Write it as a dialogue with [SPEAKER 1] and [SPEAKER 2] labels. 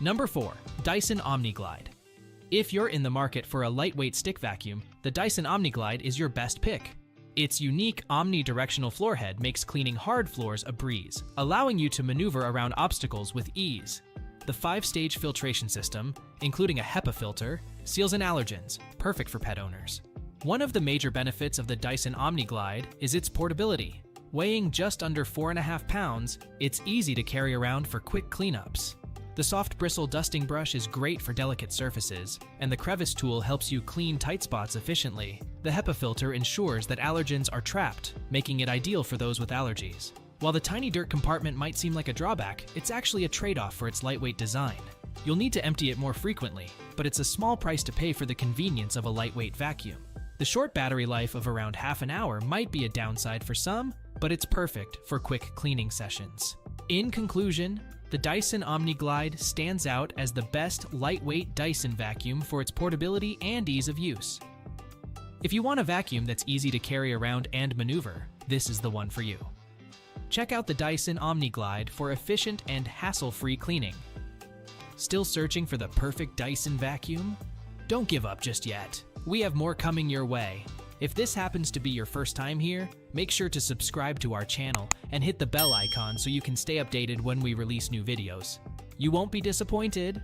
[SPEAKER 1] Number 4. Dyson Omni-Glide. If you're in the market for a lightweight stick vacuum, the Dyson Omni-Glide is your best pick. Its unique omnidirectional floor head makes cleaning hard floors a breeze, allowing you to maneuver around obstacles with ease. The 5-stage filtration system, including a HEPA filter, seals in allergens, perfect for pet owners. One of the major benefits of the Dyson Omni-Glide is its portability. Weighing just under 4.5 pounds, it's easy to carry around for quick cleanups. The soft bristle dusting brush is great for delicate surfaces, and the crevice tool helps you clean tight spots efficiently. The HEPA filter ensures that allergens are trapped, making it ideal for those with allergies. While the tiny dirt compartment might seem like a drawback, it's actually a trade-off for its lightweight design. You'll need to empty it more frequently, but it's a small price to pay for the convenience of a lightweight vacuum. The short battery life of around half an hour might be a downside for some, but it's perfect for quick cleaning sessions. In conclusion, the Dyson Omni-Glide stands out as the best lightweight Dyson vacuum for its portability and ease of use. If you want a vacuum that's easy to carry around and maneuver, this is the one for you. Check out the Dyson Omni-Glide for efficient and hassle-free cleaning. Still searching for the perfect Dyson vacuum? Don't give up just yet. We have more coming your way. If this happens to be your first time here, make sure to subscribe to our channel and hit the bell icon so you can stay updated when we release new videos. You won't be disappointed.